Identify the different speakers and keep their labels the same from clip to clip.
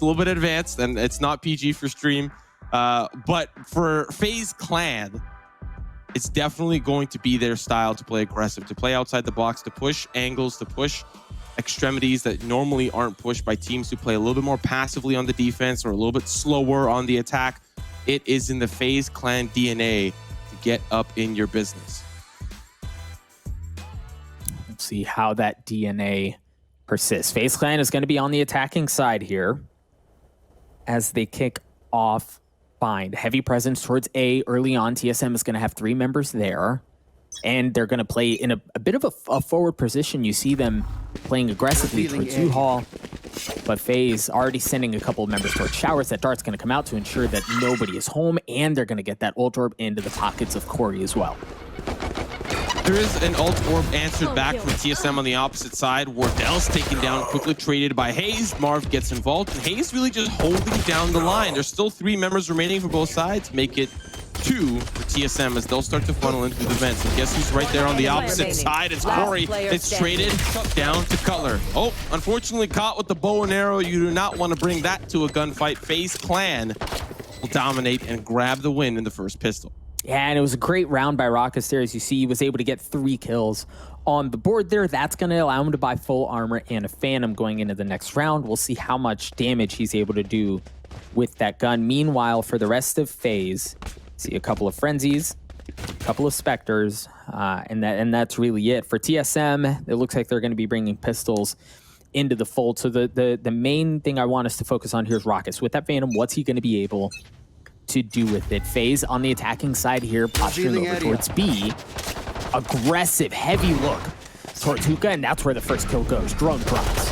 Speaker 1: It's a little bit advanced, and it's not PG for stream. But for FaZe Clan, it's definitely going to be their style to play aggressive, to play outside the box, to push angles, to push extremities that normally aren't pushed by teams who play a little bit more passively on the defense or a little bit slower on the attack. It is in the FaZe Clan DNA to get up in your business.
Speaker 2: Let's see how that DNA persists. FaZe Clan is going to be on the attacking side here as they kick off Bind. Heavy presence towards A early on. TSM is going to have 3 members there, and they're going to play in a bit of a forward position. You see them playing aggressively towards U-Haul, but FaZe already sending a couple of members towards Showers. That dart's going to come out to ensure that nobody is home, and they're going to get that ult orb into the pockets of Corey as well.
Speaker 1: There is an ult orb answered back from TSM on the opposite side. Wardell's taken down, quickly traded by hazed. Marved gets involved, and hazed really just holding down the line. There's still 3 members remaining for both sides. Make it 2 for TSM as they'll start to funnel in through the vents. And guess who's right there on the opposite side? It's Corey. It's traded down to Cutler. Oh, unfortunately caught with the bow and arrow. You do not want to bring that to a gunfight. FaZe Clan will dominate and grab the win in the first pistol.
Speaker 2: Yeah, and it was a great round by Rawkus there. As you see, he was able to get 3 kills on the board there. That's going to allow him to buy full armor and a Phantom going into the next round. We'll see how much damage he's able to do with that gun. Meanwhile, for the rest of FaZe, see a couple of Frenzies, a couple of Spectres, and that's really it. For TSM, it looks like they're going to be bringing pistols into the fold. So the main thing I want us to focus on here is Rawkus. With that Phantom, what's he going to be able to do with it? FaZe on the attacking side here, posturing over towards B. Aggressive, heavy look towards Hookah, and that's where the first kill goes. Drone drops.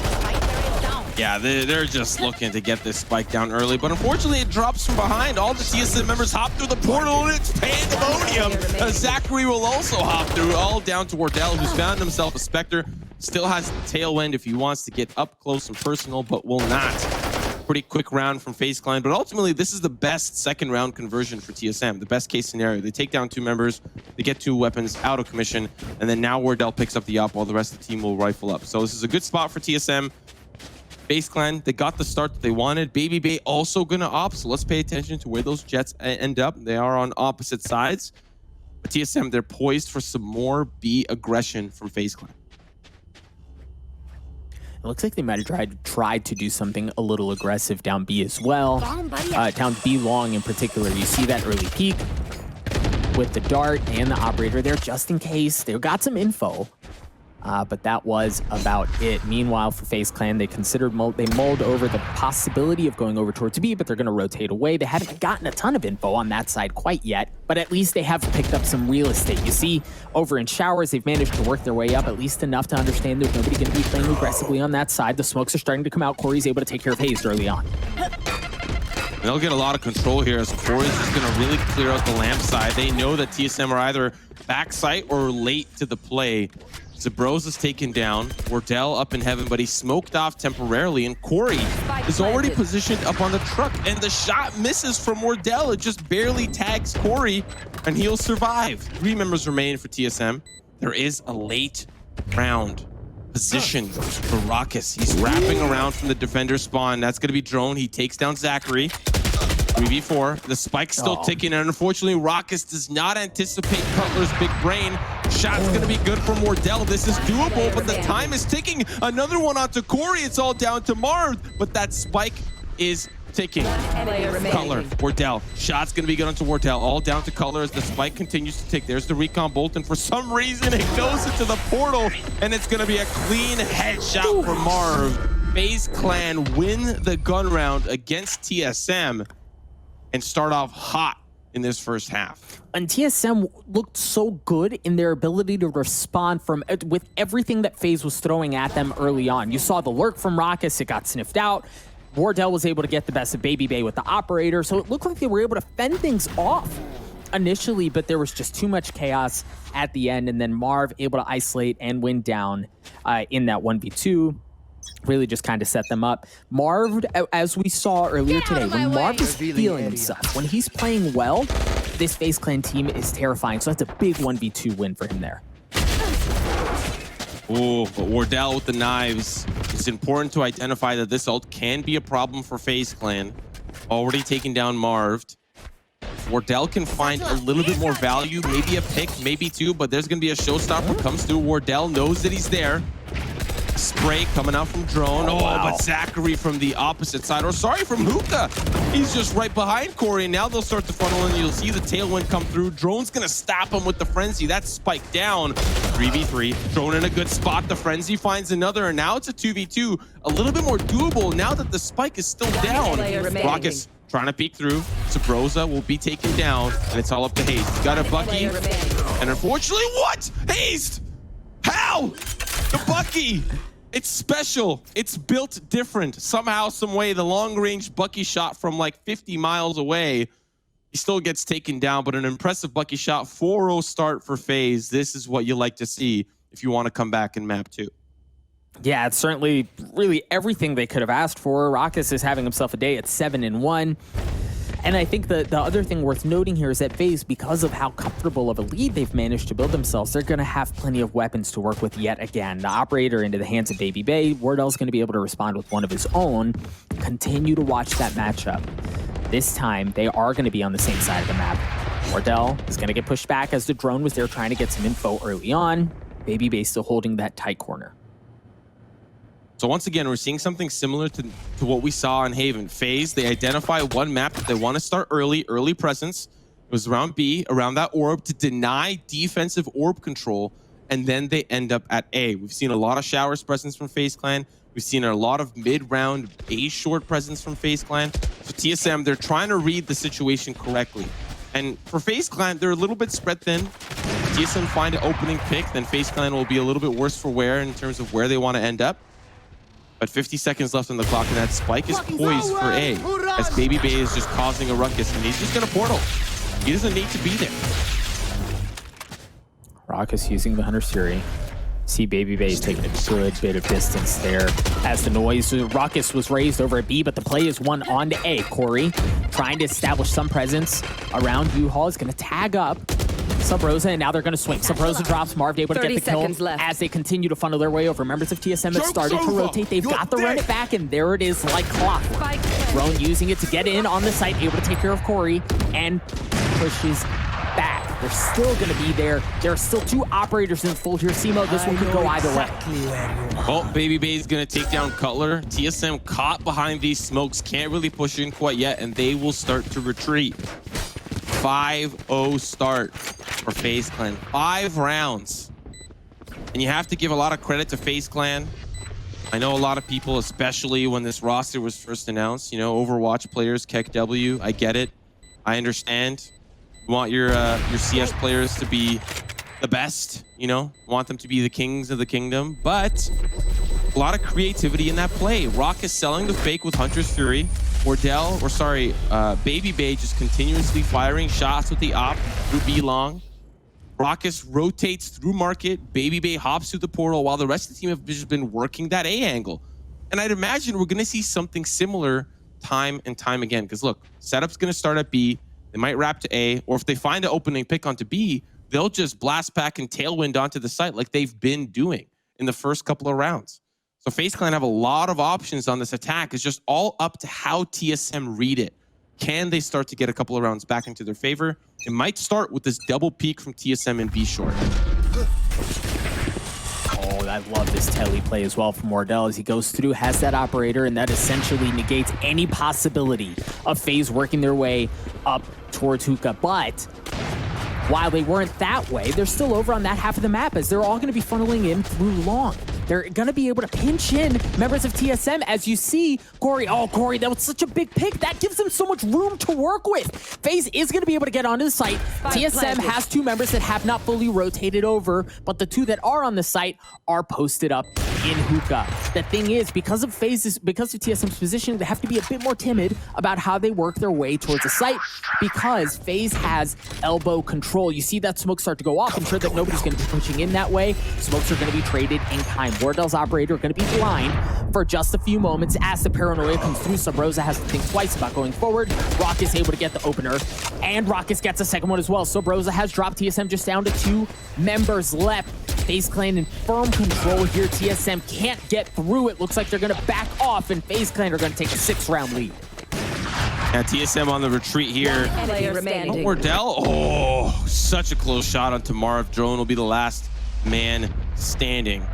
Speaker 1: Yeah, they're just looking to get this spike down early, but unfortunately it drops from behind. All the TSM members hop through the portal, and it's pandemonium. ZachaREEE will also hop through, all down to Wardell, who's found himself a Spectre. Still has the tailwind if he wants to get up close and personal, but will not. Pretty quick round from FaZe Clan, but ultimately this is the best second round conversion for TSM. The best case scenario. They take down 2 members, they get 2 weapons out of commission, and then now Wardell picks up the op while the rest of the team will rifle up. So this is a good spot for TSM. FaZe Clan, they got the start that they wanted. BABYBAY also gonna op, so let's pay attention to where those Jetts end up. They are on opposite sides. But TSM, they're poised for some more B aggression from FaZe Clan.
Speaker 2: It looks like they might have tried to do something a little aggressive down B as well. Down B long in particular. You see that early peek with the dart and the operator there just in case. They got some info, but that was about it. Meanwhile, for FaZe Clan, they mulled over the possibility of going over towards B, but they're going to rotate away. They haven't gotten a ton of info on that side quite yet, but at least they have picked up some real estate. You see, over in Showers, they've managed to work their way up, at least enough to understand there's nobody going to be playing aggressively on that side. The smokes are starting to come out. Corey's able to take care of hazed early on.
Speaker 1: They'll get a lot of control here as Corey's just going to really clear out the lamp side. They know that TSM are either backside or late to the play. Subroza's taken down, Wardell up in heaven, but he's smoked off temporarily, and Corey is already positioned up on the truck, and the shot misses from Wardell. It just barely tags Corey, and he'll survive. 3 members remain for TSM. There is a late round position for Rawkus. He's wrapping around from the defender spawn. That's going to be Drone. He takes down ZachaREEE. 3v4. The spike's still ticking, and unfortunately, Rawkus does not anticipate Cutler's big brain. Shot's going to be good from Wardell. This is doable, but the time is ticking. Another one onto Corey. It's all down to Marved, but that spike is ticking. Cutler, Wardell. Shot's going to be good onto Wardell. All down to Cutler as the spike continues to tick. There's the recon bolt, and for some reason, it goes into the portal, and it's going to be a clean headshot for Marved. FaZe Clan win the gun round against TSM and start off hot in this first half.
Speaker 2: And TSM looked so good in their ability to respond with everything that FaZe was throwing at them early on. You saw the lurk from Rawkus, it got sniffed out. Wardell was able to get the best of BABYBAY with the operator, so it looked like they were able to fend things off initially, but there was just too much chaos at the end, and then Marv able to isolate and win down in that 1v2. Really just kind of set them up. Marved, as we saw earlier today, when Marv is feeling himself, when he's playing well, this FaZe Clan team is terrifying. So that's a big 1v2 win for him there.
Speaker 1: Oh, but Wardell with the knives. It's important to identify that this ult can be a problem for FaZe Clan. Already taking down Marved. Wardell can find a little bit more value, maybe a pick, maybe two, but there's going to be a showstopper. Comes through. Wardell knows that he's there. Spray coming out from drone. Wow. But ZachaREEE from the opposite side, or sorry, from Hookah. He's just right behind Corey, and now they'll start to funnel in. You'll see the tailwind come through. Drone's going to stop him with the Frenzy. That's spiked down. 3v3. Drone in a good spot. The Frenzy finds another, and now it's a 2v2. A little bit more doable now that the spike is still down. Rawkus trying to peek through. Subroza will be taken down, and it's all up to hazed. He's got a Bucky, and unfortunately, what? Hazed! How? The Bucky! It's special. It's built different. Somehow, some way, the long-range Bucky shot from like 50 miles away, he still gets taken down, but an impressive Bucky shot. 4-0 start for FaZe. This is what you like to see if you want to come back in map 2.
Speaker 2: Yeah, it's certainly really everything they could have asked for. Rawkus is having himself a day at 7-1. And I think the other thing worth noting here is that FaZe, because of how comfortable of a lead they've managed to build themselves, they're going to have plenty of weapons to work with yet again. The operator into the hands of BABYBAY. Wardell's going to be able to respond with one of his own. Continue to watch that matchup. This time, they are going to be on the same side of the map. Wardell is going to get pushed back as the drone was there trying to get some info early on. BABYBAY still holding that tight corner.
Speaker 1: So once again, we're seeing something similar to what we saw in Haven. FaZe, they identify one map that they want to start early presence. It was around B, around that orb, to deny defensive orb control, and then they end up at A. We've seen a lot of showers presence from FaZe Clan. We've seen a lot of mid-round A short presence from FaZe Clan. So TSM, they're trying to read the situation correctly. And for FaZe Clan, they're a little bit spread thin. If TSM find an opening pick, then FaZe Clan will be a little bit worse for wear in terms of where they want to end up. But 50 seconds left on the clock, and that spike is poised for A, as BABYBAY is just causing a ruckus, and he's just going to portal. He doesn't need to be there.
Speaker 2: Rawkus using the Hunter Siri. See BABYBAY is taking a good bit of distance there. As the noise, Rawkus was raised over at B, but the play is one on to A. Corey trying to establish some presence around U-Haul is going to tag up Subroza, and now they're going to swing. Subroza drops, Marved able to get the kill as they continue to funnel their way over. Members of TSM have started to rotate. They've got the run it back, and there it is like clockwork. Drone using it to get in on the site, able to take care of Corey, and pushes back. They're still going to be there. There are still two operators in full here. Simo, this one could go either way.
Speaker 1: Oh, BABYBAY is going to take down Cutler. TSM caught behind these smokes. Can't really push in quite yet, and they will start to retreat. 5-0 start for FaZe Clan. 5 rounds. And you have to give a lot of credit to FaZe Clan. I know a lot of people, especially when this roster was first announced, you know, Overwatch players, KEKW, I get it. I understand. You want your CS players to be the best, you know, want them to be the kings of the kingdom, but a lot of creativity in that play. Rawkus selling the fake with Hunter's Fury. Wardell, or sorry, BABYBAY just continuously firing shots with the op through B long. Rawkus rotates through market. BABYBAY hops through the portal while the rest of the team have just been working that A angle. And I'd imagine we're going to see something similar time and time again. Because look, setup's going to start at B. They might wrap to A. Or if they find an opening pick onto B, they'll just blast back and tailwind onto the site like they've been doing in the first couple of rounds. So FaZe Clan have a lot of options on this attack. It's just all up to how TSM read it. Can they start to get a couple of rounds back into their favor? It might start with this double peak from TSM and B short.
Speaker 2: Oh, I love this telly play as well from Wardell as he goes through, has that operator, and that essentially negates any possibility of FaZe working their way up towards Hookah. But while they weren't that way, they're still over on that half of the map as they're all going to be funneling in through long. They're going to be able to pinch in members of TSM as you see Corey. Oh, Corey, that was such a big pick. That gives them so much room to work with. FaZe is going to be able to get onto the site. TSM has 2 members that have not fully rotated over, but the 2 that are on the site are posted up in Hookah. The thing is, because of TSM's position, they have to be a bit more timid about how they work their way towards the site because FaZe has elbow control. You see that smoke start to go off. I'm sure that nobody's going to be pushing in that way. Smokes are going to be traded in time. Wardell's operator going to be blind for just a few moments as the paranoia comes through. Subroza has to think twice about going forward. Rawkus able to get the opener, and Rawkus gets a second one as well. Subroza has dropped TSM just down to 2 members left. FaZe Clan in firm control here. TSM can't get through. It looks like they're gonna back off, and FaZe Clan are gonna take a 6-round lead.
Speaker 1: Yeah, TSM on the retreat here. Oh, Wardell, oh, such a close shot onto Marved. Drone will be the last man standing.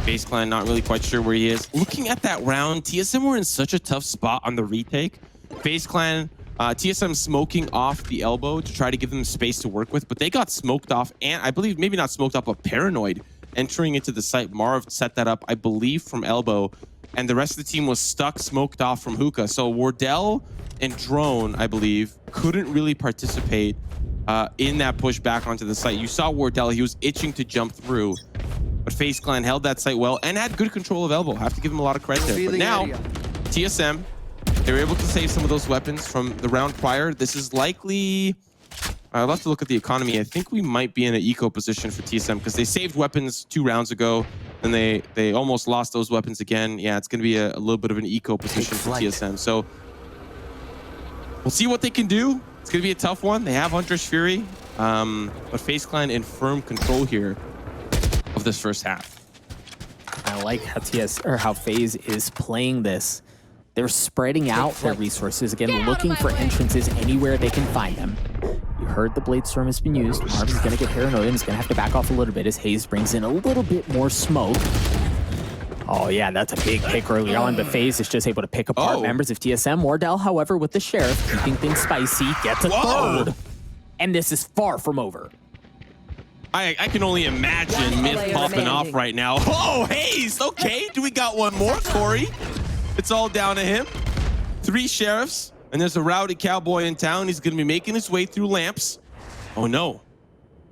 Speaker 1: FaZe Clan not really quite sure where he is. Looking at that round, TSM were in such a tough spot on the retake. FaZe Clan, TSM smoking off the elbow to try to give them space to work with, but they got smoked off, and I believe maybe not smoked off, but paranoid entering into the site. Marved set that up, I believe, from elbow, and the rest of the team was stuck smoked off from hookah. So Wardell and Drone, I believe, couldn't really participate in that push back onto the site. You saw Wardell, he was itching to jump through, but FaZe Clan held that site well and had good control of elbow. Have to give him a lot of credit there. But now, TSM, they were able to save some of those weapons from the round prior. This is likely... I'll have to look at the economy. I think we might be in an eco position for TSM because they saved weapons 2 rounds ago, and they almost lost those weapons again. Yeah, it's going to be a little bit of an eco position for TSM. So we'll see what they can do. It's going to be a tough one. They have Hunter's Fury, but FaZe Clan in firm control here of this first half.
Speaker 2: I like how FaZe is playing this. They're spreading out their resources, again, looking for entrances anywhere they can find them. You heard the Blade Storm has been used. Marv is going to get paranoid and he's going to have to back off a little bit as hazed brings in a little bit more smoke. Oh, yeah, that's a big pick early on, but FaZe is just able to pick apart members of TSM. Wardell, however, with the Sheriff, keeping things spicy, gets a third. And this is far from over.
Speaker 1: I can only imagine Myth popping off right now. Oh, hazed! Okay, do we got one more, Corey? It's all down to him. 3 sheriffs, and there's a rowdy cowboy in town. He's going to be making his way through lamps. Oh, no.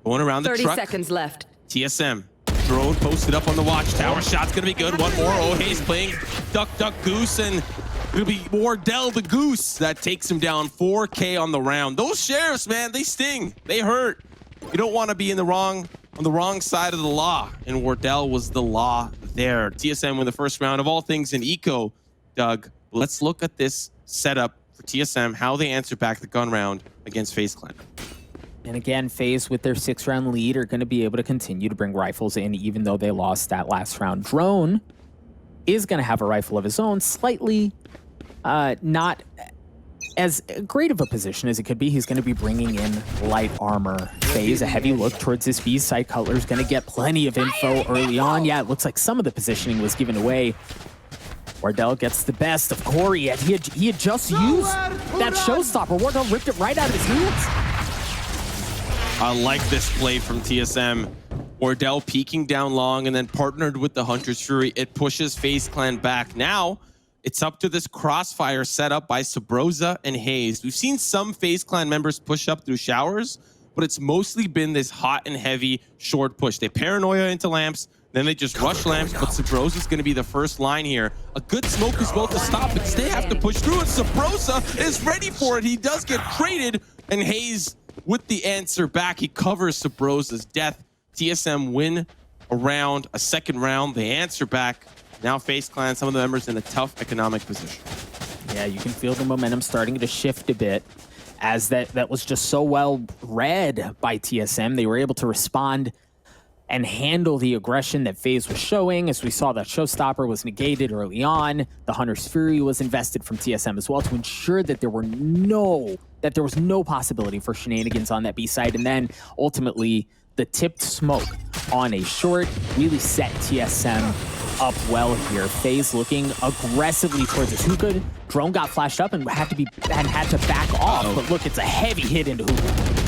Speaker 1: Going around the
Speaker 3: 30
Speaker 1: truck.
Speaker 3: seconds left.
Speaker 1: TSM. Drone posted up on the watchtower. Shot's going to be good. One more. Oh, Hayes playing duck, duck, goose, and it'll be Wardell the goose that takes him down. 4K on the round. Those sheriffs, man, they sting. They hurt. You don't want to be on the wrong side of the law, and Wardell was the law there. TSM win the first round of all things in eco. Doug, let's look at this setup for TSM, how they answer back the gun round against FaZe Clan.
Speaker 2: And again, FaZe with their 6-round lead are going to be able to continue to bring rifles in, even though they lost that last round. Drone is going to have a rifle of his own, slightly not as great of a position as it could be. He's going to be bringing in light armor. FaZe, a heavy look towards this B side. Cutler's going to get plenty of info early on. Yeah, it looks like some of the positioning was given away. Wardell gets the best of Corey, and he had just used that showstopper. Wardell ripped it right out of his hands.
Speaker 1: I like this play from TSM. Wardell peeking down long and then partnered with the Hunter's Fury. It pushes FaZe Clan back. Now, it's up to this crossfire set up by Subroza and hazed. We've seen some FaZe Clan members push up through showers, but it's mostly been this hot and heavy short push. They paranoia into lamps, then they just rush lamps, but Subroza is going to be the first line here. A good smoke as well to stop it. They have to push through, and Subroza is ready for it. He does get traded, and hazed with the answer back. He covers Subroza's death. TSM win a second round. They answer back. Now FaZe Clan, some of the members in a tough economic position.
Speaker 2: Yeah, you can feel the momentum starting to shift a bit, as that was just so well read by TSM. They were able to respond and handle the aggression that FaZe was showing. As we saw, that showstopper was negated early on. The Hunter's Fury was invested from TSM as well to ensure that there was no possibility for shenanigans on that B side. And then ultimately, the tipped smoke on a short really set TSM up well here. FaZe looking aggressively towards his hookah. Drone got flashed up and had to back off. But look, it's a heavy hit into hookah.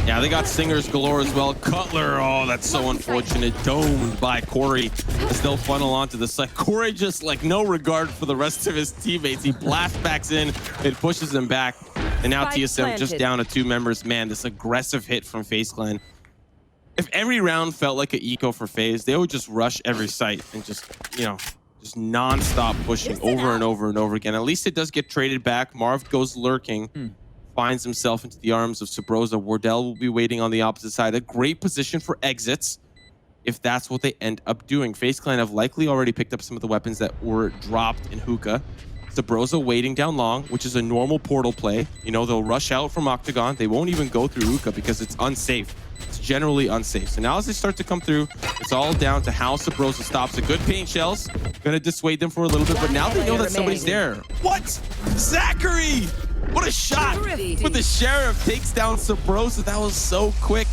Speaker 1: Yeah, they got singers galore as well. Cutler, oh, that's so unfortunate. Domed by Corey as they'll funnel onto the side. Corey just like no regard for the rest of his teammates. He blasts back in, it pushes him back. And now TSM just down to 2 members. Man, this aggressive hit from FaZe Clan. If every round felt like an eco for FaZe, they would just rush every site and just, just non-stop pushing over and over and over again. At least it does get traded back. Marv goes lurking. Finds himself into the arms of Subroza. Wardell will be waiting on the opposite side. A great position for exits if that's what they end up doing. FaZe Clan have likely already picked up some of the weapons that were dropped in hookah. Subroza waiting down long, which is a normal portal play. They'll rush out from Octagon. They won't even go through hookah because it's unsafe. it's generally unsafe. So now as they start to come through, it's all down to how Subroza stops it. Good paint shells, gonna dissuade them for a little bit, but now they know that somebody's there. What? ZachaREEE! What a shot! With the Sheriff takes down Subroza. That was so quick.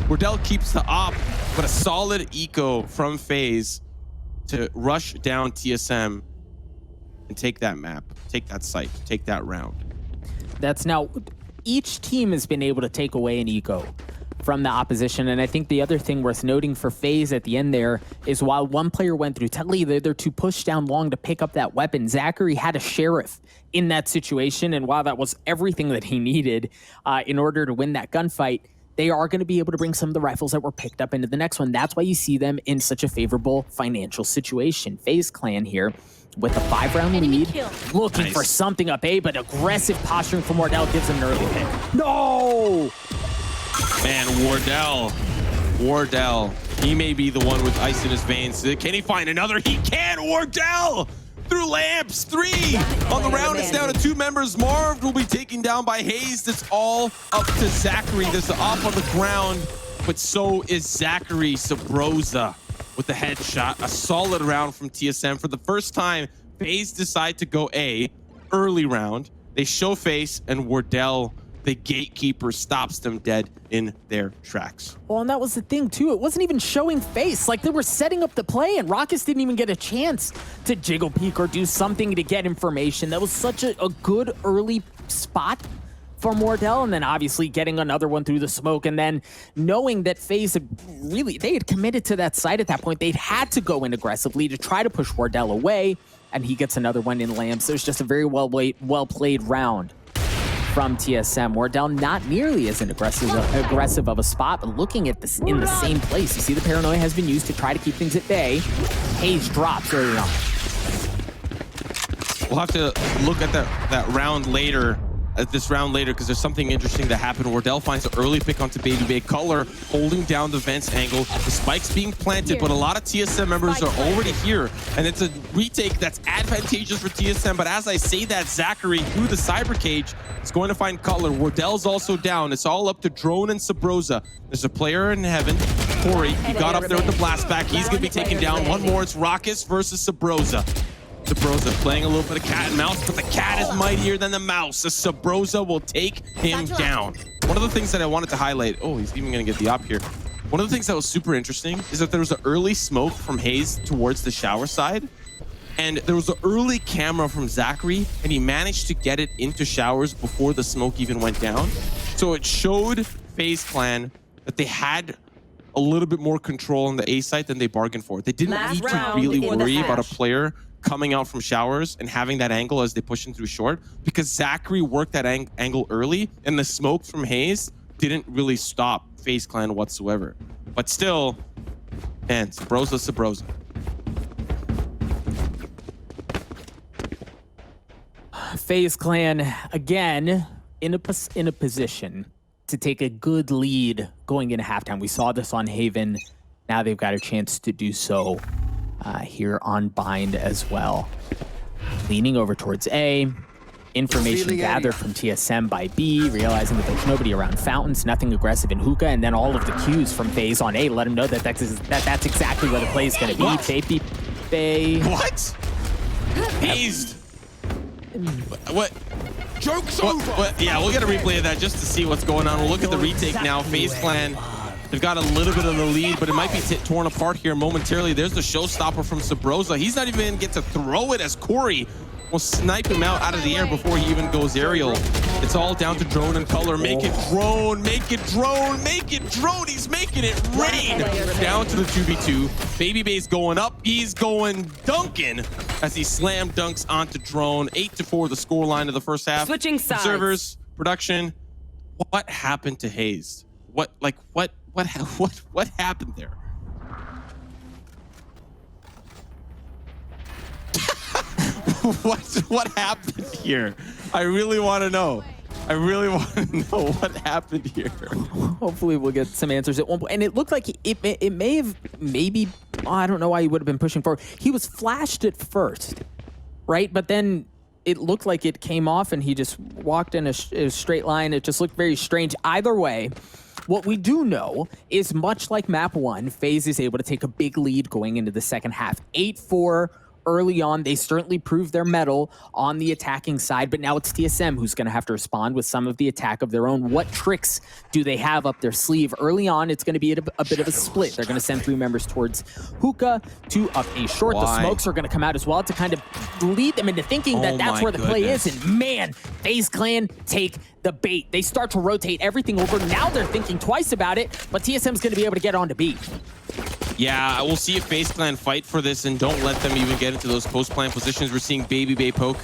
Speaker 1: Wardell keeps the op, but a solid eco from FaZe to rush down TSM and take that map, take that site, take that round.
Speaker 2: That's now, each team has been able to take away an eco from the opposition. And I think the other thing worth noting for FaZe at the end there is while one player went through Telly, the other two pushed down long to pick up that weapon. ZachaREEE had a Sheriff in that situation. And while that was everything that he needed in order to win that gunfight, they are going to be able to bring some of the rifles that were picked up into the next one. That's why you see them in such a favorable financial situation. FaZe Clan here with a 5-round lead, looking for something up A, but aggressive posturing from Wardell gives him an early pick. No!
Speaker 1: Man, Wardell, he may be the one with ice in his veins. Can he find another? He can! Wardell! Through lamps, 3 on the round. It's down to 2 members. Marved will be taken down by hazed. It's all up to ZachaREEE. There's the op on the ground, but so is ZachaREEE. Subroza with the headshot. A solid round from TSM. For the first time, FaZe decide to go A early round. They show face, and Wardell, the gatekeeper, stops them dead in their tracks.
Speaker 2: Well, and that was the thing, too. It wasn't even showing face. Like, they were setting up the play, and Rawkus didn't even get a chance to jiggle peek or do something to get information. That was such a good early spot from Wardell, and then obviously getting another one through the smoke, and then knowing that FaZe had they had committed to that site at that point. They'd had to go in aggressively to try to push Wardell away, and he gets another one in lamps. So it was just a very well-played round from TSM. Wardell not nearly as an aggressive of a spot, but looking at this in the same place. You see the paranoia has been used to try to keep things at bay. hazed drops early on.
Speaker 1: We'll have to look at that round later, because there's something interesting that happened. Wardell finds an early pick onto BABYBAY. Color holding down the vents angle. The spike's being planted, but a lot of TSM members are already here, and it's a retake that's advantageous for TSM. But as I say that, ZachaREEE through the cyber cage is going to find Color. Wardell's also down. It's all up to Drone and Subroza. There's a player in heaven, Corey. He got up there with the blast back. He's going to be taken down. One more. It's Rawkus versus Subroza. Subroza playing a little bit of cat and mouse, but the cat is mightier than the mouse. So Subroza will take him down. One of the things that I wanted to highlight, oh, he's even going to get the op here. One of the things that was super interesting is that there was an early smoke from hazed towards the shower side, and there was an early camera from ZachaREEE, and he managed to get it into showers before the smoke even went down. So it showed FaZe Clan that they had a little bit more control on the A site than they bargained for. They didn't need to really worry about a player coming out from showers and having that angle as they push in through short, because ZachaREEE worked that angle early, and the smoke from hazed didn't really stop FaZe Clan whatsoever. But still, man, Subroza.
Speaker 2: FaZe Clan, again, in a position to take a good lead going into halftime. We saw this on Haven. Now they've got a chance to do so here on Bind as well. Leaning over towards A. Information gathered from TSM by B, realizing that there's nobody around fountains, nothing aggressive in hookah, and then all of the cues from FaZe on A let him know that that's exactly where the play is going to be. BABYBAY.
Speaker 1: What? hazed. What? Joke's over. What? Yeah, we'll get a replay of that just to see what's going on. We'll look at the retake now. FaZe Clan, they've got a little bit of the lead, but it might be torn apart here momentarily. There's the showstopper from Subroza. He's not even going to get to throw it, as Corey will snipe him out of the air before he even goes aerial. It's all down to Drone and Color. Make it Drone, make it Drone, make it Drone. He's making it rain. Down to the 2v2. BABYBAY's going up. He's going dunking as he slam dunks onto Drone. 8-4 the scoreline of the first half.
Speaker 3: Switching sides.
Speaker 1: Observers, production. What happened to hazed? What happened there? What happened here? I really want to know. I really want to know what happened here.
Speaker 2: Hopefully we'll get some answers at one point. And it looked like it may have I don't know why he would have been pushing forward. He was flashed at first, right? But then it looked like it came off and he just walked in a straight line. It just looked very strange. Either way, What we do know is much like map 1, FaZe is able to take a big lead going into the second half. 8-4 early on. They certainly proved their mettle on the attacking side, but now it's TSM who's going to have to respond with some of the attack of their own. What tricks do they have up their sleeve? Early on, it's going to be a bit of a split. They're going to send 3 members towards hookah, 2 up A short.
Speaker 1: Why?
Speaker 2: The smokes are going to come out as well to kind of lead them into thinking that that's where the play is. And man, FaZe Clan take the bait. They start to rotate everything over. Now they're thinking twice about it, but TSM's going to be able to get onto B.
Speaker 1: Yeah, we'll see if FaZe Clan fight for this and don't let them even get into those post-plant positions. We're seeing BABYBAY poke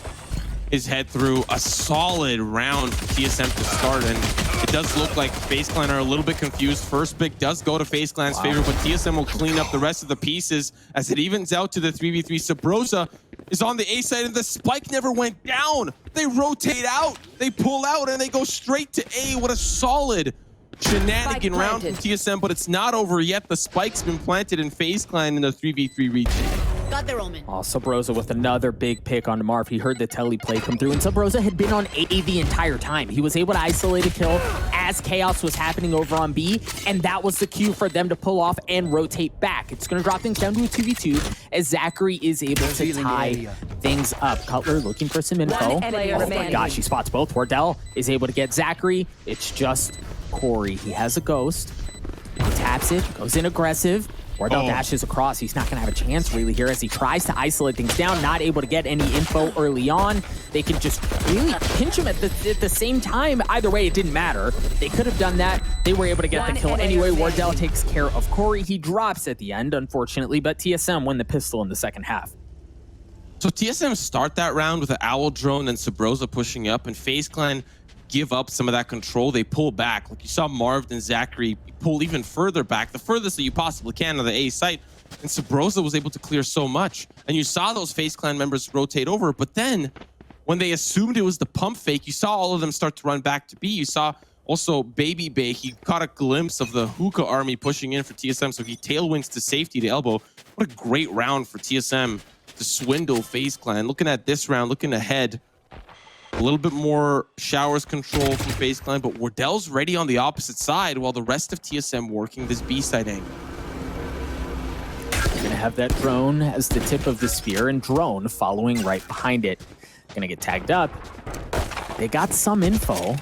Speaker 1: his head through a solid round for TSM to start, and it does look like FaZe Clan are a little bit confused. First pick does go to FaZe Clan's favor, but TSM will clean up the rest of the pieces as it evens out to the 3v3. Subroza is on the A side, and the spike never went down. They rotate out, they pull out, and they go straight to A. What a solid shenanigan round from TSM, but it's not over yet. The spike's been planted in FaZe Clan in the 3v3 retake.
Speaker 3: Got their Omen.
Speaker 2: Oh, Subroza with another big pick on Marved. He heard the telly play come through, and Subroza had been on A the entire time. He was able to isolate a kill as chaos was happening over on B, and that was the cue for them to pull off and rotate back. It's going to drop things down to a 2v2 as ZachaREEE is able to tie things up. Cutler looking for some info. Oh my gosh, he spots both. Wardell is able to get ZachaREEE. It's just Corey. He has a ghost. He taps it, goes in aggressive. Wardell dashes across. He's not going to have a chance really here as he tries to isolate things down, not able to get any info early on. They can just really pinch him at the same time. Either way, it didn't matter. They could have done that. They were able to get the kill anyway. Wardell takes care of Corey. He drops at the end, unfortunately, but TSM win the pistol in the second half.
Speaker 1: So TSM start that round with an Owl drone and Subroza pushing up, and FaZe Clan give up some of that control. They pull back. Like you saw Marved and ZachaREEE pull even further back, the furthest that you possibly can on the A site. And Subroza was able to clear so much. And you saw those FaZe Clan members rotate over, but then when they assumed it was the pump fake, you saw all of them start to run back to B. You saw also BABYBAY. He caught a glimpse of the hookah army pushing in for TSM, so he tailwinds to safety to elbow. What a great round for TSM to swindle FaZe Clan. Looking at this round, looking ahead, a little bit more showers control from FaZe Clan, but Wardell's ready on the opposite side while the rest of TSM working this B side angle.
Speaker 2: You're gonna have that drone as the tip of the spear and drone following right behind it. Gonna get tagged up. They got some info,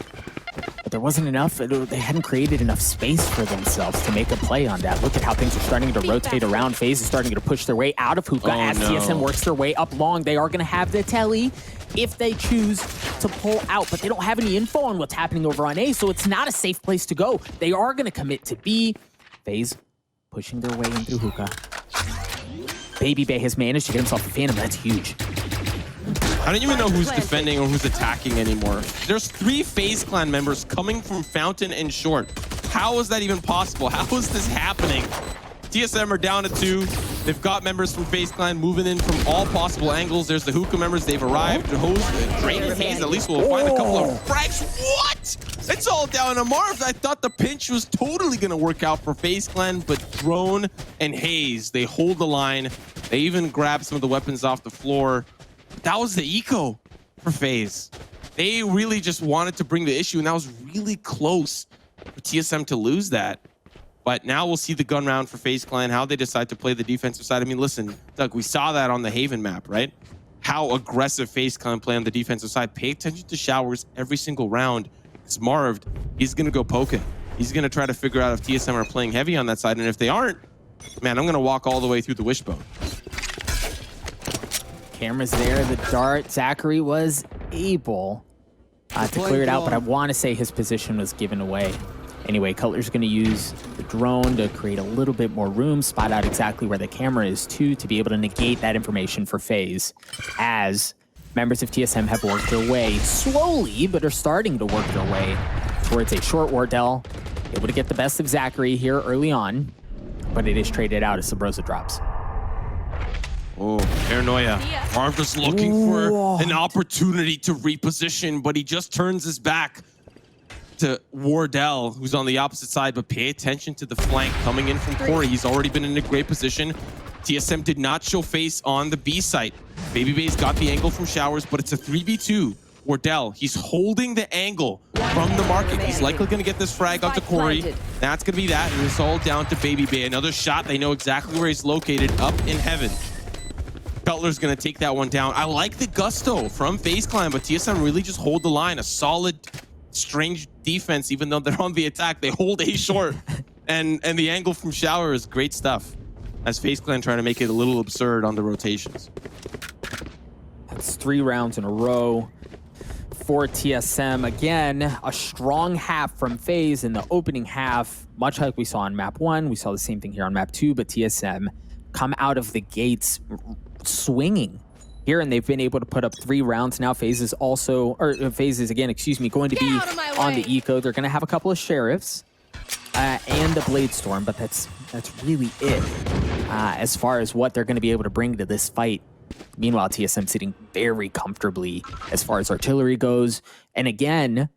Speaker 2: but there wasn't enough. They hadn't created enough space for themselves to make a play on that. Look at how things are starting to rotate around. FaZe is starting to push their way out of hookah as TSM works their way up long. They are gonna have the telly if they choose to pull out, but they don't have any info on what's happening over on A, so it's not a safe place to go. They are going to commit to B. FaZe pushing their way in through hookah. BABYBAY has managed to get himself a Phantom. That's huge.
Speaker 1: I don't even know who's defending or who's attacking anymore. There's 3 FaZe Clan members coming from Fountain and Short. How is that even possible? How is this happening? TSM are down to 2. They've got members from FaZe Clan moving in from all possible angles. There's the hookah members. They've arrived. Drake and Hayes at least will find a couple of frags. What? It's all down to Marv. I thought the pinch was totally going to work out for FaZe Clan, but Drone and Hayes, they hold the line. They even grab some of the weapons off the floor. That was the eco for FaZe. They really just wanted to bring the issue, and that was really close for TSM to lose that. But now we'll see the gun round for FaZe Clan, how they decide to play the defensive side. I mean, listen, Doug, we saw that on the Haven map, right? How aggressive FaZe Clan play on the defensive side. Pay attention to showers every single round. It's Marved. He's going to go poking. He's going to try to figure out if TSM are playing heavy on that side. And if they aren't, man, I'm going to walk all the way through the wishbone.
Speaker 2: Cameras there, the dart. ZachaREEE was able to clear it out, but I want to say his position was given away. Anyway, Cutler's going to use the drone to create a little bit more room, spot out exactly where the camera is too, to be able to negate that information for FaZe, as members of TSM have worked their way slowly, but are starting to work their way towards a short. Wardell able to get the best of ZachaREEE here early on, but it is traded out as Subroza drops.
Speaker 1: Oh, paranoia. Marv just looking for an opportunity to reposition, but he just turns his back to Wardell, who's on the opposite side, but pay attention to the flank coming in from Corey. He's already been in a great position. TSM did not show face on the B site. BABYBAY's got the angle from showers, but it's a 3v2. Wardell, he's holding the angle from the market. He's likely going to get this frag onto Corey. That's going to be that. And it's all down to BABYBAY. Another shot. They know exactly where he's located, up in heaven. Cutler's going to take that one down. I like the gusto from FaZe Clan, but TSM really just hold the line. A solid, strange defense, even though they're on the attack. They hold A short. and the angle from Shower is great stuff. As FaZe Clan trying to make it a little absurd on the rotations.
Speaker 2: That's 3 rounds in a row for TSM. Again, a strong half from FaZe in the opening half, much like we saw on map 1. We saw the same thing here on map 2, but TSM come out of the gates swinging here, and they've been able to put up 3 rounds now. FaZe is also, or FaZe is again, excuse me, going to be on the eco. They're going to have a couple of sheriffs and the Blade Storm, but that's really it as far as what they're going to be able to bring to this fight. Meanwhile, TSM sitting very comfortably as far as artillery goes. And again,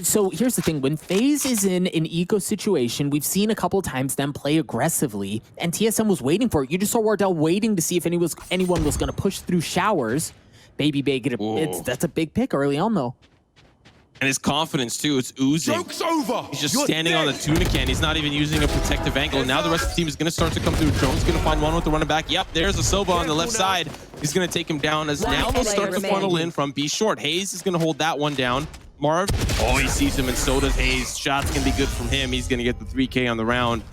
Speaker 2: so here's the thing. When FaZe is in an eco situation, we've seen a couple of times them play aggressively, and TSM was waiting for it. You just saw Wardell waiting to see if anyone was going to push through Showers. BABYBAY get that's a big pick early on, though.
Speaker 1: And his confidence, too, it's oozing.
Speaker 3: Joke's over.
Speaker 1: He's just standing on the tuna can. He's not even using a protective angle. And now the rest of the team is going to start to come through. Drone's going to find one with the running back. Yep, there's a Sova on the left side. He's going to take him down as now they'll start to funnel in from B short. Hazed is going to hold that one down. Marved, oh, he sees him, and so does Hazed. Shots can be good from him. He's going to get the 3K on the round.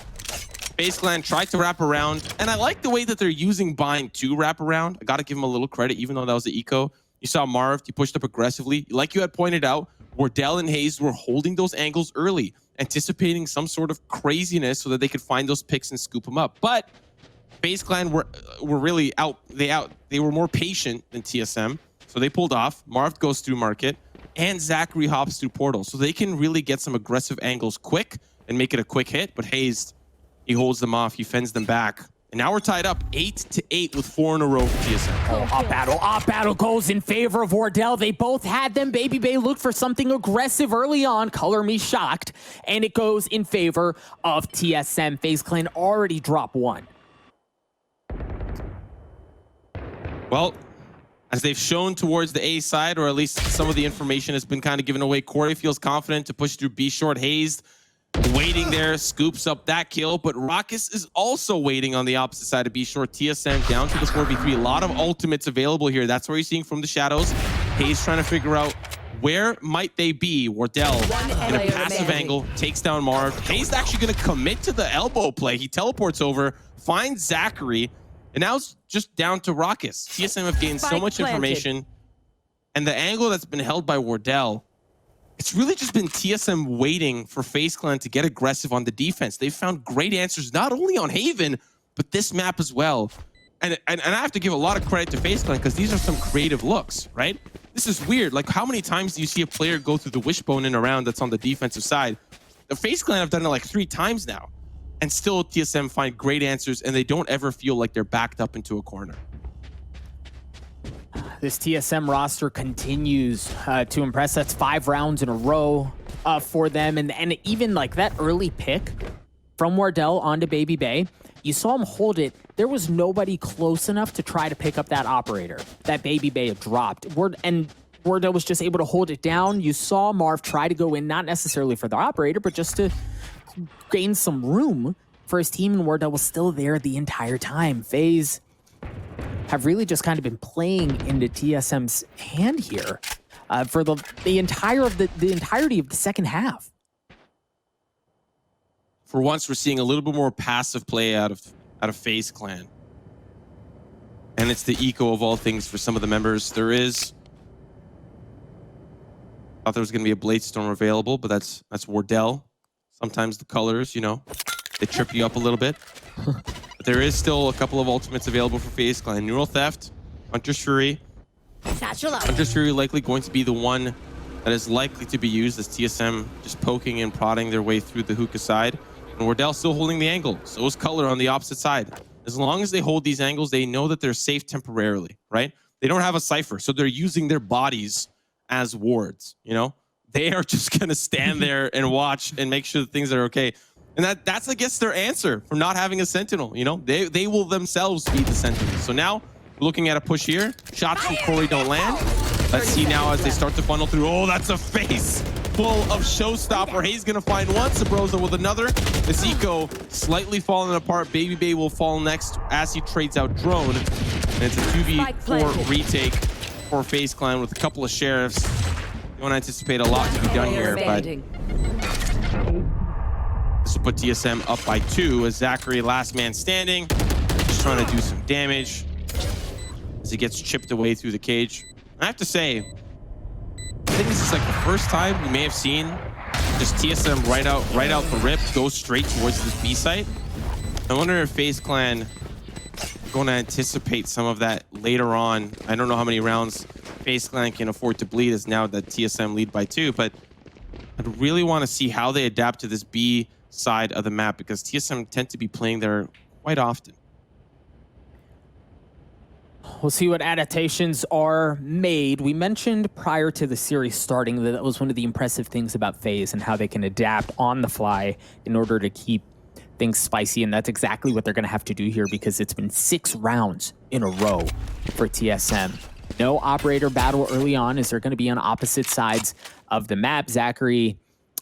Speaker 1: FaZe Clan tried to wrap around, and I like the way that they're using Bind to wrap around. I got to give him a little credit, even though that was the eco. You saw Marved, he pushed up aggressively. Like you had pointed out, Wardell and Hazed were holding those angles early, anticipating some sort of craziness so that they could find those picks and scoop them up. But FaZe Clan were really out. They were more patient than TSM, so they pulled off. Marved goes through market, and ZachaREEE hops through portal, so they can really get some aggressive angles quick and make it a quick hit. But Hazed, he holds them off. He fends them back. And now we're tied up 8-8 with 4 in a row for TSM.
Speaker 2: Oh, op battle goes in favor of Wardell. They both had them. BABYBAY looked for something aggressive early on. Color me shocked. And it goes in favor of TSM. FaZe Clan already dropped 1.
Speaker 1: Well, as they've shown towards the A side, or at least some of the information has been kind of given away, Corey feels confident to push through B short. Hazed waiting there, scoops up that kill, but Rawkus is also waiting on the opposite side of B short. TSM down to the 4v3. A lot of ultimates available here. That's what you're seeing from the shadows. Hazed trying to figure out where might they be. Wardell in a passive angle takes down Marv. Hazed actually going to commit to the elbow play. He teleports over, finds ZachaREEE, and now it's just down to Rawkus. TSM have gained so much information, and the angle that's been held by Wardell, it's really just been TSM waiting for FaZe Clan to get aggressive on the defense. They've found great answers, not only on Haven, but this map as well. And I have to give a lot of credit to FaZe Clan because these are some creative looks, right? This is weird. Like, how many times do you see a player go through the wishbone in a round that's on the defensive side? The FaZe Clan have done it like 3 times now. And still TSM find great answers, and they don't ever feel like they're backed up into a corner.
Speaker 2: This TSM roster continues to impress. That's 5 rounds in a row for them. And even like that early pick from Wardell onto BABYBAY, you saw him hold it. There was nobody close enough to try to pick up that operator that BABYBAY had dropped. And Wardell was just able to hold it down. You saw Marv try to go in, not necessarily for the operator, but just to gain some room for his team, and Wardell was still there the entire time. FaZe have really just kind of been playing into TSM's hand here for the entirety of the second half.
Speaker 1: For once, we're seeing a little bit more passive play out of FaZe Clan. And it's the eco of all things for some of the members. Thought there was going to be a Blade Storm available, but that's Wardell. Sometimes the colors, you know, they trip you up a little bit. But there is still a couple of ultimates available for FaZe Clan. Neural Theft, ZachaREEE. ZachaREEE likely going to be the one that is likely to be used as TSM just poking and prodding their way through the hookah side. And Wardell still holding the angle. So is Color on the opposite side. As long as they hold these angles, they know that they're safe temporarily, right? They don't have a Cypher, so they're using their bodies as wards, you know? They are just going to stand there and watch and make sure that things are okay. And that's, I guess, their answer for not having a Sentinel, you know? They will themselves be the Sentinel. So now, we're looking at a push here. Shots from Corey don't land. Let's see now as they start to funnel through. Oh, that's a face full of showstopper. Hayes gonna find one, Subroza with another. This eco slightly falling apart. BABYBAY will fall next as he trades out Drone. And it's a 2v4 retake for FaZe Clan with a couple of sheriffs. Don't anticipate a lot to be done here, but this will put TSM up by 2 as ZachaREEE last man standing. Just trying to do some damage as he gets chipped away through the cage. I have to say, I think this is like the first time we may have seen just TSM right out the rip go straight towards this B site. I wonder if FaZe Clan going to anticipate some of that later on. I don't know how many rounds FaZe Clan can afford to bleed as now that TSM lead by 2, but I'd really want to see how they adapt to this B side of the map because TSM tend to be playing there quite often.
Speaker 2: We'll see what adaptations are made. We mentioned prior to the series starting that was one of the impressive things about FaZe and how they can adapt on the fly in order to keep things spicy, and that's exactly what they're going to have to do here because it's been 6 rounds in a row for TSM. No operator battle early on as they're going to be on opposite sides of the map. ZachaREEE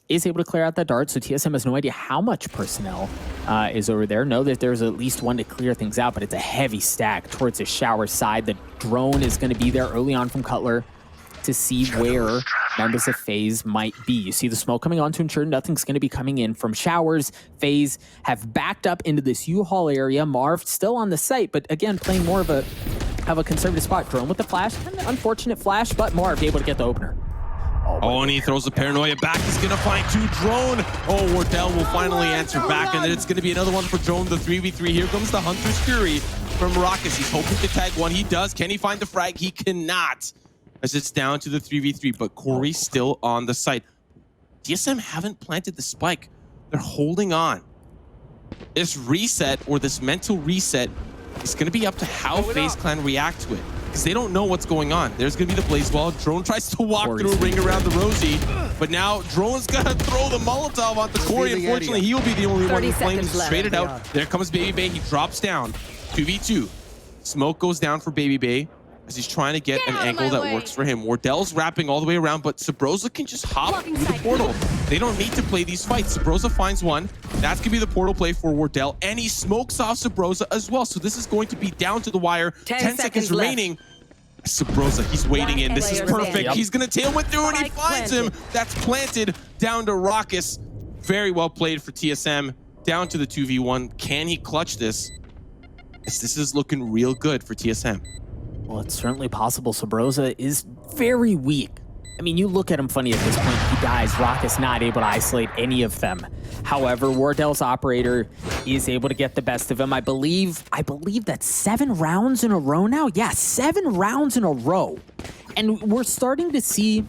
Speaker 2: is able to clear out that dart, so TSM has no idea how much personnel is over there. Know that there's at least one to clear things out, but it's a heavy stack towards the shower side. The drone is going to be there early on from Cutler to see where members of FaZe might be. You see the smoke coming on to ensure nothing's going to be coming in from showers. FaZe have backed up into this U-Haul area. Marved still on the site, but again, playing more of a conservative spot. Drone with the flash, an unfortunate flash, but Marved able to get the opener.
Speaker 1: Oh, and he throws the paranoia back. He's going to find 2 Drone. Oh, Wardell will finally answer back, and then it's going to be another one for Drone, the 3v3. Here comes the Hunter's Fury from Rawkus. He's hoping to tag one. He does. Can he find the frag? He cannot, as it's down to the 3v3, but Corey's still on the site. TSM haven't planted the spike. They're holding on. This reset, or this mental reset, is going to be up to how FaZe Clan react to it. Because they don't know what's going on. There's going to be the blaze wall. Drone tries to walk through a ring around the Rosie, but now Drone's going to throw the Molotov onto Corey. Unfortunately, he will be the only one who flames straight it out. There comes BABYBAY. He drops down. 2v2. Smoke goes down for BABYBAY as he's trying to get an angle that works for him. Wardell's wrapping all the way around, but Subroza can just hop through the portal. They don't need to play these fights. Subroza finds one. That's going to be the portal play for Wardell, and he smokes off Subroza as well. So this is going to be down to the wire. 10 seconds remaining. Subroza, he's waiting in. This is perfect. He's going to tailwind through, and he finds him. That's planted down to Rawkus. Very well played for TSM. Down to the 2v1. Can he clutch this? This is looking real good for TSM.
Speaker 2: Well, it's certainly possible. Subroza is very weak. I mean, you look at him funny at this point. He dies. Rawkus not able to isolate any of them. However, Wardell's operator is able to get the best of him. I believe that's 7 rounds in a row now. Yeah, 7 rounds in a row. And we're starting to see,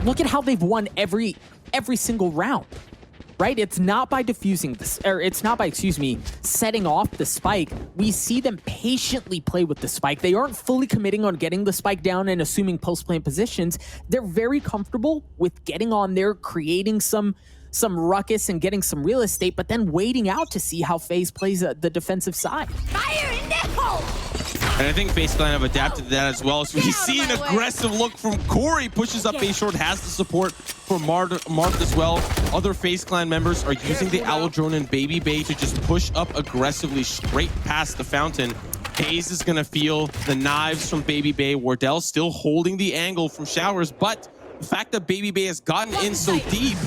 Speaker 2: look at how they've won every single round. Right? It's not by defusing this, or it's not by, setting off the spike. We see them patiently play with the spike. They aren't fully committing on getting the spike down and assuming post-plant positions. They're very comfortable with getting on there, creating some ruckus and getting some real estate, but then waiting out to see how FaZe plays the defensive side.
Speaker 3: Fire in the hole!
Speaker 1: And I think FaZe Clan have adapted to that as well. So we see an aggressive look from Corey, pushes up A short, has the support for Marved as well. Other FaZe Clan members are using the Owl Drone and BABYBAY to just push up aggressively straight past the fountain. Hayes is going to feel the knives from BABYBAY. Wardell still holding the angle from showers, but the fact that BABYBAY has gotten in so deep,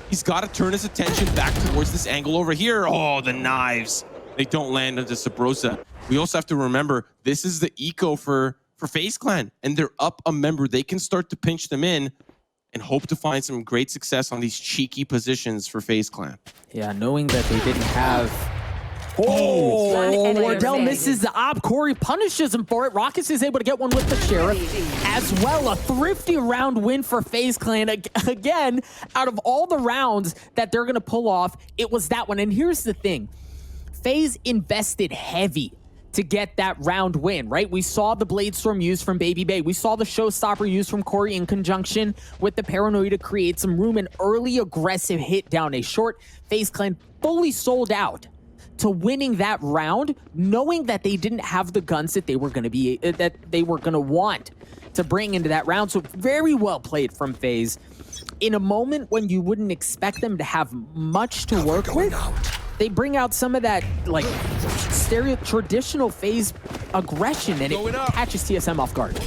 Speaker 1: he's got to turn his attention back towards this angle over here. Oh, the knives. They don't land onto Subroza. We also have to remember, this is the eco for FaZe Clan, and they're up a member. They can start to pinch them in and hope to find some great success on these cheeky positions for FaZe Clan.
Speaker 2: Yeah, knowing that they didn't have... Oh, Wardell misses the op. Corey punishes him for it. Rawkus is able to get one with the Sheriff as well. A thrifty round win for FaZe Clan. Again, out of all the rounds that they're going to pull off, it was that one. And here's the thing. FaZe invested heavy to get that round win, right? We saw the Bladestorm used from BABYBAY. We saw the Showstopper used from Corey in conjunction with the Paranoia to create some room. An early aggressive hit down a short. FaZe Clan fully sold out to winning that round, knowing that they didn't have the guns that they were going to want to bring into that round. So very well played from FaZe. In a moment when you wouldn't expect them to have much to work with, they bring out some of that like traditional FaZe aggression, and it catches TSM off guard.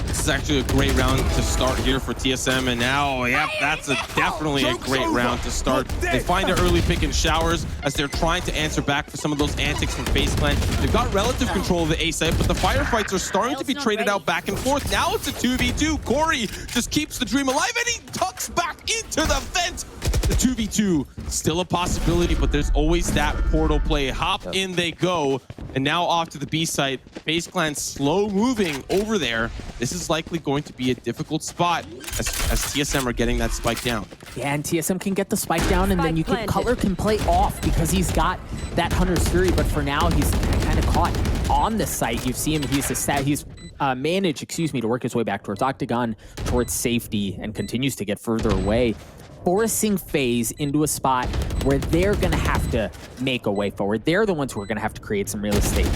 Speaker 1: This is actually a great round to start here for TSM, and now, yep, that's definitely a great round to start. They find an early pick in showers as they're trying to answer back for some of those antics from FaZe Clan. They've got relative control of the A site, but the firefights are starting to be traded out back and forth. Now it's a 2v2. Corey just keeps the dream alive, and he tucks back into the vent. The 2v2, still a possibility, but there's always that portal play. Hop in they go, and now off to the B site. FaZe Clan slow moving over there. This is likely going to be a difficult spot as TSM are getting that spike down.
Speaker 2: Yeah, and TSM can get the spike down, and then Color can play off because he's got that Hunter's Fury, but for now, he's kind of caught on the site. You see him, he's managed, to work his way back towards Octagon, towards safety, and continues to get further away, forcing FaZe into a spot where they're going to have to make a way forward. They're the ones who are going to have to create some real estate.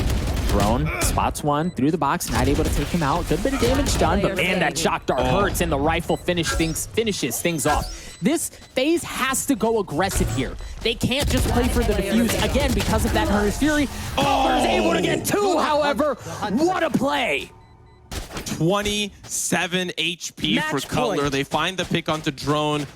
Speaker 2: Drone spots one through the box, not able to take him out. Good bit of damage done, but man, that shock dart hurts, and the rifle finishes things off. This FaZe has to go aggressive here. They can't just play for the defuse again because of that Hunter's Fury. Color's able to get two, however. What a play!
Speaker 1: 27 HP for Cutler. They find the pick onto Drone.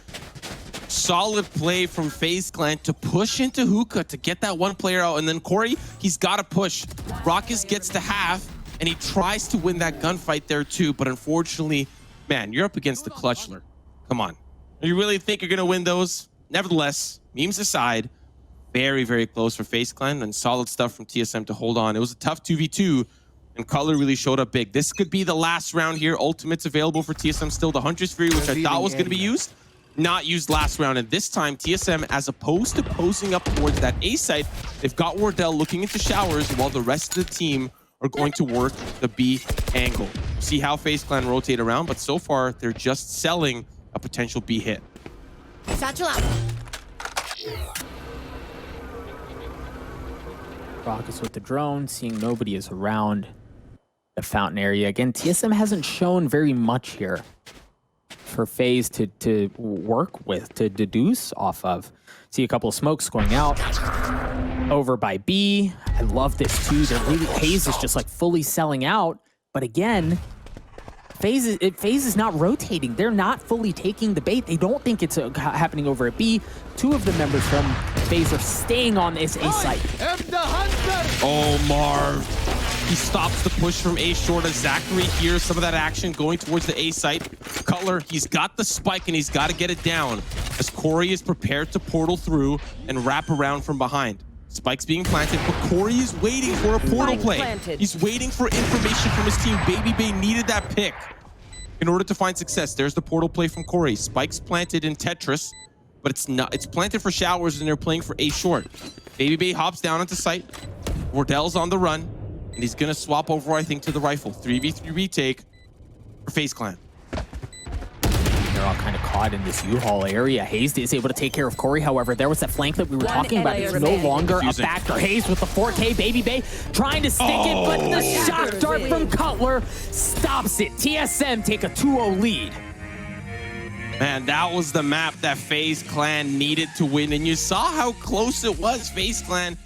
Speaker 1: Solid play from FaZe Clan to push into Hookah to get that one player out. And then Corey, he's got to push. Rawkus gets to half, and he tries to win that gunfight there too. But unfortunately, man, you're up against the Clutchler. Come on. You really think you're going to win those? Nevertheless, memes aside, very, very close for FaZe Clan, and solid stuff from TSM to hold on. It was a tough 2v2, and Cutler really showed up big. This could be the last round here. Ultimate's available for TSM still. The Hunter's Fury, which I thought was going to be used, not used last round. And this time, TSM, as opposed to posing up towards that A site, they've got Wardell looking into showers while the rest of the team are going to work the B angle. See how FaZe Clan rotate around, but so far, they're just selling a potential B hit.
Speaker 3: Satchel out.
Speaker 2: Rawkus with the drone, seeing nobody is around the fountain area. Again, TSM hasn't shown very much here for FaZe to work with, to deduce off of. See a couple of smokes going out over by B. I love this too. They're really, FaZe is just like fully selling out. But again, FaZe is not rotating. They're not fully taking the bait. They don't think it's happening over at B. Two of the members from FaZe are staying on this A site.
Speaker 1: Oh, Marved. He stops the push from A short as ZachaREEE hears some of that action going towards the A site. Cutler, he's got the spike and he's got to get it down as Corey is prepared to portal through and wrap around from behind. Spike's being planted, but Corey is waiting for a portal play. He's waiting for information from his team. BABYBAY needed that pick in order to find success. There's the portal play from Corey. Spike's planted in Tetris, but it's planted for showers and they're playing for A short. BABYBAY hops down onto site. Wardell's on the run, and he's gonna swap over, I think, to the rifle. 3v3 retake for FaZe Clan.
Speaker 2: They're all kind of caught in this U-Haul area. hazed is able to take care of Corey. However, there was that flank that we were talking about. It's no longer a factor. hazed with the 4K. BABYBAY trying to stick it, but the shock dart from Cutler stops it. TSM take a 2-0 lead.
Speaker 1: Man, that was the map that FaZe Clan needed to win, and you saw how close it was. FaZe Clan